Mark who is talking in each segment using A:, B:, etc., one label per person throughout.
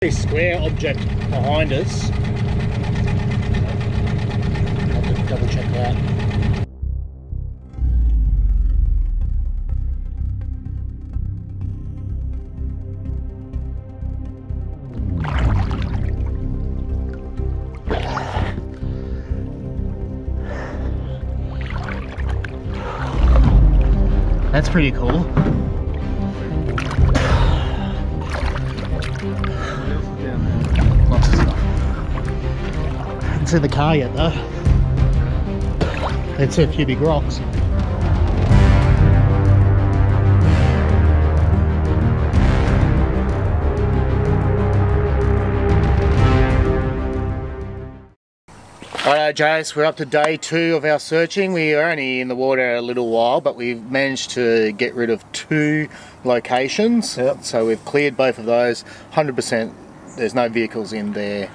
A: Very square object behind us. I'll have to double check that. That's pretty cool. Lots of stuff. Haven't seen the car yet though. Let's see a few big rocks. Alright Jace, we're up to day 2 of our searching. We are only in the water a little while, but we've managed to get rid of 2 locations.
B: Yep.
A: So we've cleared both of those, 100%. There's no vehicles in there.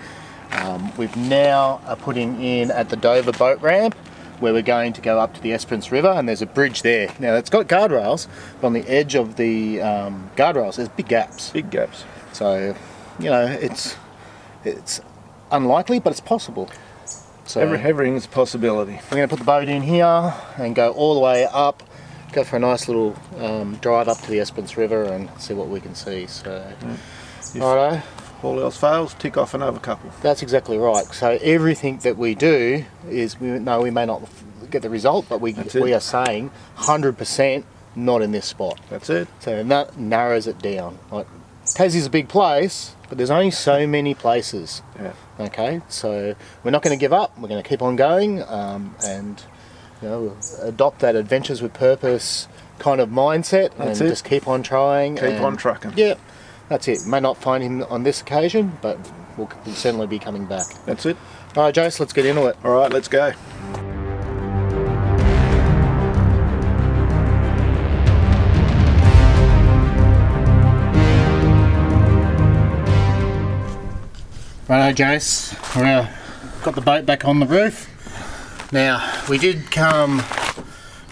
A: We've now are putting in at the Dover boat ramp, where we're going to go up to the Esperance River, and there's a bridge there. Now it's got guardrails, but on the edge of the guardrails there's big gaps.
B: Big gaps.
A: So, you know, it's unlikely, but it's possible. So
B: Everything's a possibility.
A: we're going to put the boat in here and go all the way up, go for a nice little drive up to the Esperance River and see what we can see. So, righto.
B: All else fails, tick off another couple.
A: That's exactly right. So everything that we do is, we may not get the result, but we are saying 100% not in this spot.
B: That's it.
A: So that narrows it down. Like, Tassie's a big place, but there's only so many places.
B: Yeah.
A: Okay, so we're not going to give up. We're going to keep on going, and you know, we'll adopt that adventures with purpose kind of mindset.
B: That's
A: and
B: it.
A: just keep on trying.
B: Keep on trucking.
A: Yeah, that's it. May not find him on this occasion, but we'll certainly be coming back.
B: That's it.
A: All right, Jace, let's get into it.
B: All right, let's go.
A: Righto, Jace. We're got the boat back on the roof. Now, we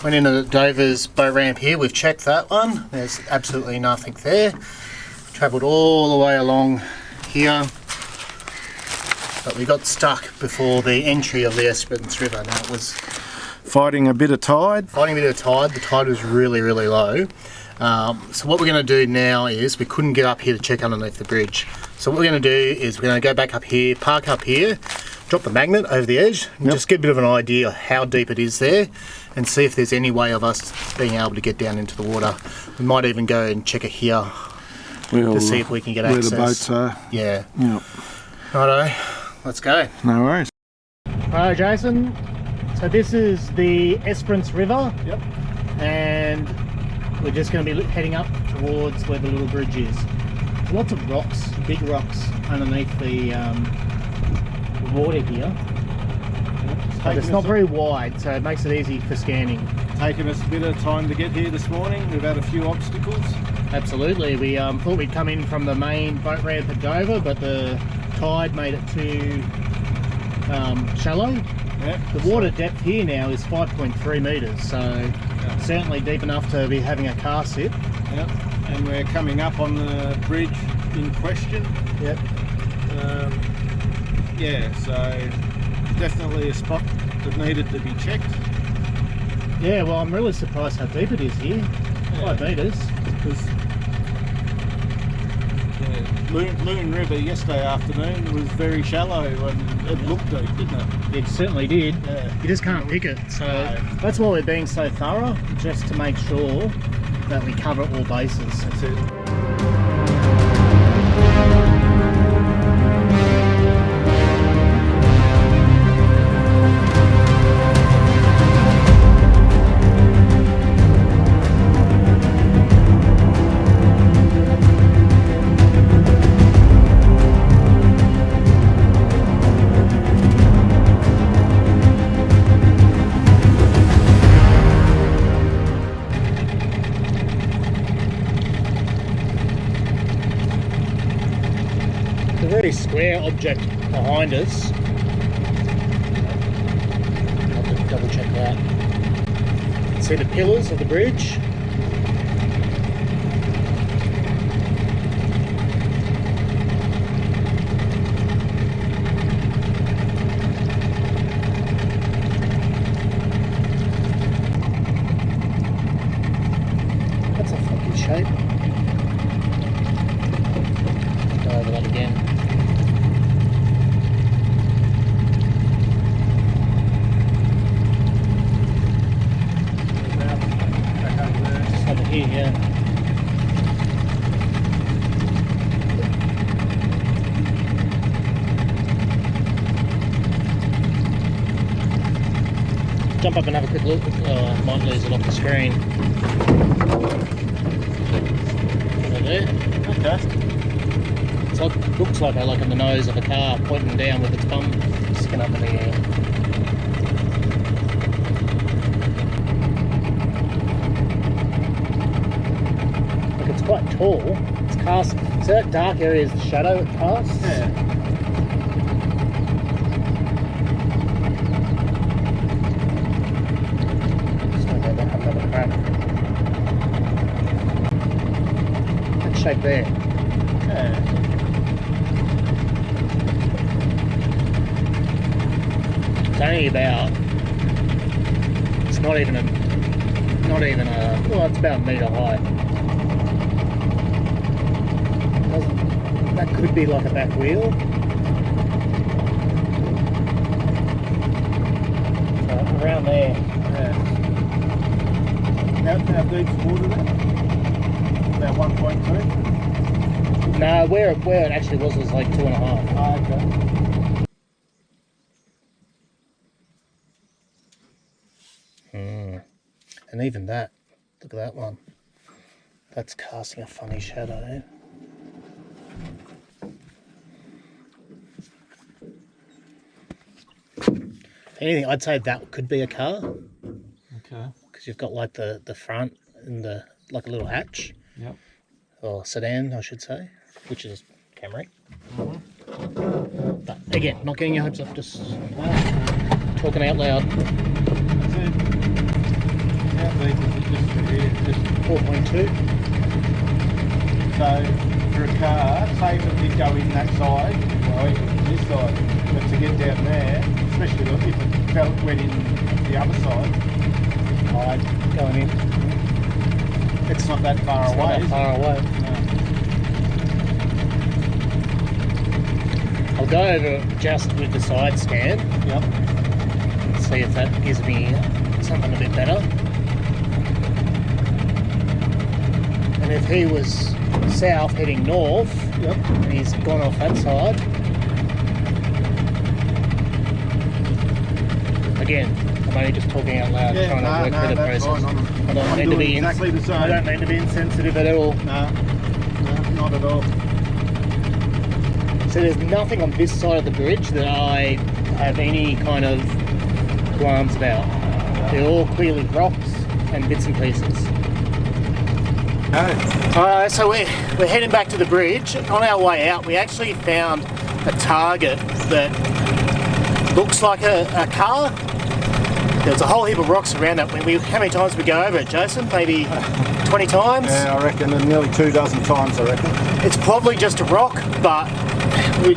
A: went into Dover's boat ramp here. We've checked that one. There's absolutely nothing there. Travelled all the way along here, but we got stuck before the entry of the Esperance River. Now, it was
B: Fighting a bit of tide.
A: fighting a bit of tide. The tide was really, really low. So what we're going to do now is, we couldn't get up here to check underneath the bridge. So what we're going to do is we're going to go back up here, park up here, drop the magnet over the edge, and just get a bit of an idea of how deep it is there, and see if there's any way of us being able to get down into the water. We might even go and check it here to see if we can get access.
B: Where the boats are.
A: Yeah.
B: Yep.
A: Righto, let's go.
B: No worries.
A: Righto, Jason. So this is the Esperance River.
B: Yep.
A: And we're just going to be heading up towards where the little bridge is. There's lots of rocks, big rocks underneath the water here. But it's not very wide, so it makes it easy for scanning.
B: Taken us a bit of time to get here this morning. We've had a few obstacles.
A: Absolutely. We thought we'd come in from the main boat ramp at Dover, but the tide made it too shallow.
B: Yeah.
A: The water depth here now is 5.3 metres, so certainly deep enough to be having a car sit.
B: Yep. And we're coming up on the bridge in question.
A: Yep.
B: Yeah, so definitely a spot that needed to be checked.
A: Yeah, well, I'm really surprised how deep it is here. 5 metres.
B: Because Loon River yesterday afternoon was very shallow and it looked deep, didn't it?
A: It certainly did.
B: Yeah.
A: You just can't pick it. So
B: No.
A: that's why we're being so thorough, just to make sure that we cover all bases.
B: That's it.
A: The very square object behind us. I'll have to double check that. See the pillars of the bridge? over that again. Just over here, yeah. Jump up and have a quick look. Oh, I might lose it off the screen. Over there.
B: Okay.
A: It's like, looks like I in the nose of a car pointing down with its bum sticking up in the air. Look, it's quite tall. It's cast. So that dark area is the shadow it casts.
B: Yeah.
A: That shape there.
B: Yeah.
A: It's only about. It's not even a. Well, it's about a metre high. That could be like a back wheel. So around there.
B: Yeah. How deep's the water there? About 1.2?
A: No, where it actually was like 2.5.
B: Oh, okay.
A: And even that, look at that one. That's casting a funny shadow. If anything, I'd say that could be a car.
B: Okay.
A: Because you've got like the front and the like a little hatch.
B: Yep.
A: Or sedan, I should say, which is Camry. But again, not getting your hopes up, just talking out loud.
B: That's it. How deep is it just here? Just
A: 4.2.
B: so for a car, say if it did go in that side, well even this side, but to get down there, especially if it went in the other side,
A: Going in.
B: it's not that far
A: It's
B: away.
A: not that
B: is
A: far away.
B: it?
A: I'll go over just with the side scan.
B: Yep.
A: And see if that gives me something a bit better. And if he was south heading north,
B: Yep.
A: and he's gone off that side, again, I'm only just talking out loud, trying to work through the process.
B: Fine.
A: I don't
B: I'm
A: mean to
B: doing
A: be
B: exactly the same.
A: I don't mean to be insensitive at all.
B: No, not at all.
A: So there's nothing on this side of the bridge that I have any kind of qualms about. They're all clearly rocks and bits and pieces.
B: Okay.
A: So we're heading back to the bridge. On our way out, we actually found a target that looks like a car. There's a whole heap of rocks around it. How many times did we go over it, Jason? Maybe 20 times?
B: Yeah, I reckon nearly 24 times, I reckon.
A: It's probably just a rock, but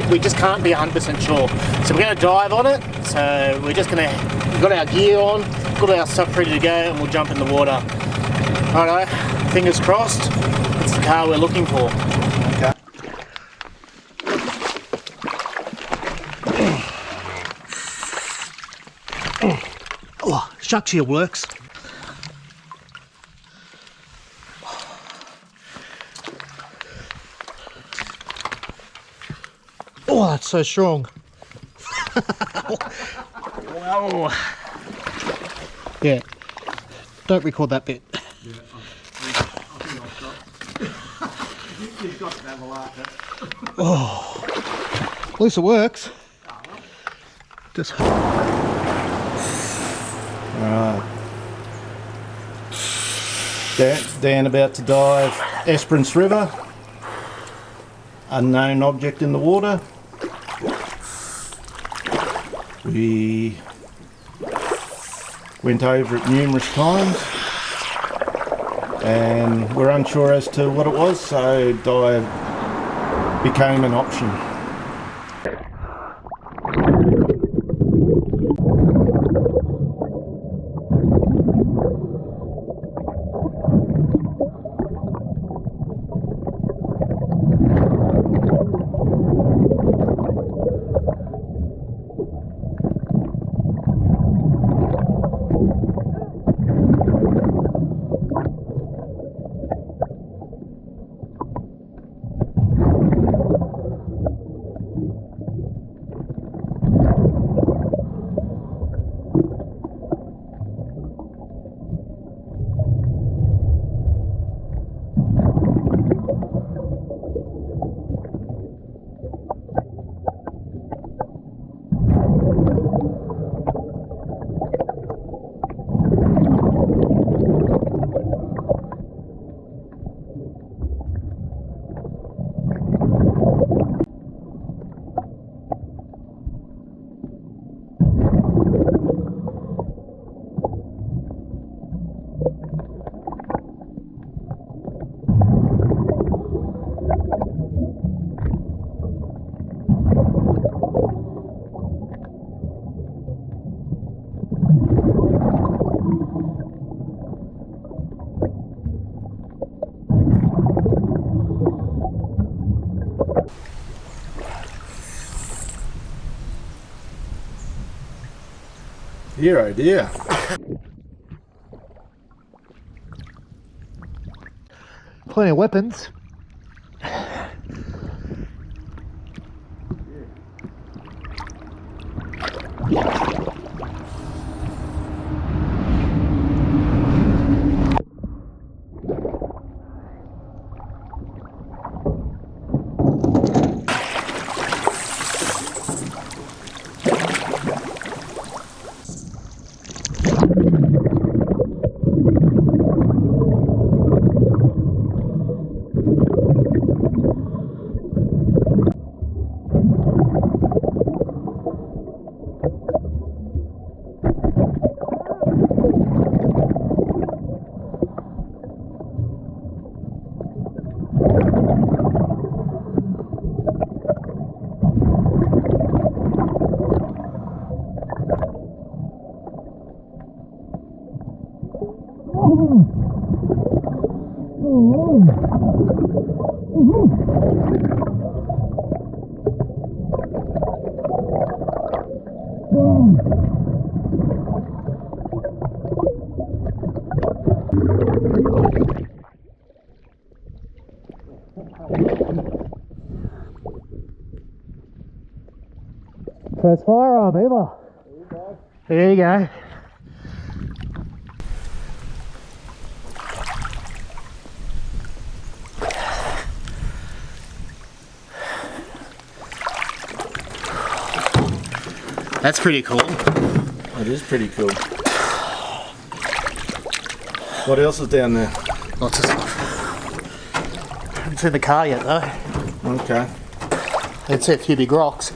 A: we just can't be 100% sure. So we're going to dive on it. So we're just going to, we've got our gear on, got our stuff ready to go, and we'll jump in the water. Righto, fingers crossed, it's the car we're looking for.
B: Okay.
A: Oh, shucks here works. Oh, that's so strong. Wow. Yeah, don't record that bit.
B: Yeah, I think I'll stop. You've got to have a laugh at.
A: Oh, at least it works. Just.
B: Alright. Dan about to dive Esperance River. Unknown object in the water. We went over it numerous times and we're unsure as to what it was, so dive became an option. Dear, oh dear.
A: Plenty of weapons. First firearm ever. There you go. That's pretty cool.
B: It is pretty cool. What else is down there?
A: Lots of stuff. Haven't seen the car yet though.
B: Okay.
A: Let's see a few big rocks.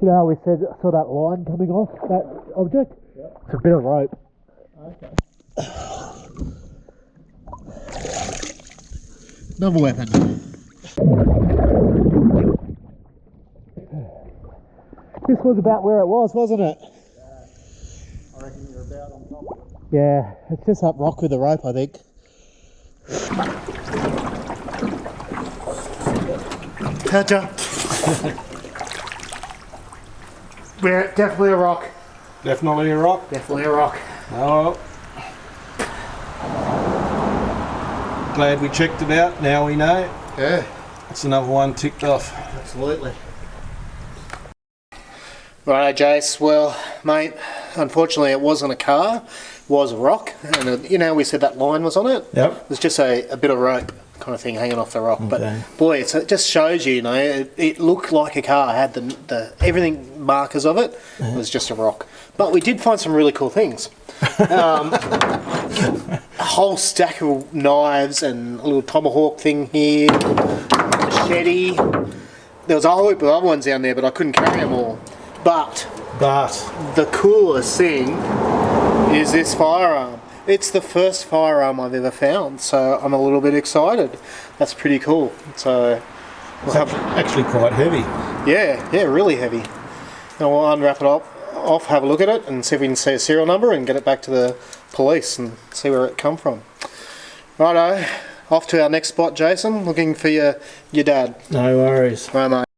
A: You know how we said I saw that line coming off that object? Yep. It's a bit of rope.
B: Okay.
A: Another weapon. This was about where it was, wasn't it?
B: Yeah. I reckon you're about on top of it.
A: Yeah, it's just up rock with the rope, I think. Gotcha. We're definitely a rock.
B: Definitely a rock.
A: Definitely a rock.
B: Oh. Glad we checked it out. Now we know.
A: Yeah.
B: That's another one ticked off.
A: Absolutely. Right, Jace. Well, mate, unfortunately it wasn't a car. It was a rock. And you know, we said that line was on it?
B: Yep.
A: It was just a bit of rope kind of thing hanging off the rock.
B: Okay.
A: But boy, it just shows you, it looked like a car. It had the everything markers of it. It was just a rock. But we did find some really cool things. A whole stack of knives and a little tomahawk thing here, machete, there was a whole heap of other ones down there, but I couldn't carry them all. But the coolest thing is this firearm. It's the first firearm I've ever found, so I'm a little bit excited. That's pretty cool. So
B: It's actually quite heavy.
A: yeah, really heavy. And we'll unwrap it off, have a look at it, and see if we can see a serial number and get it back to the police and see where it come from. Righto, off to our next spot, Jason. Looking for your dad.
B: No worries.
A: Right, mate.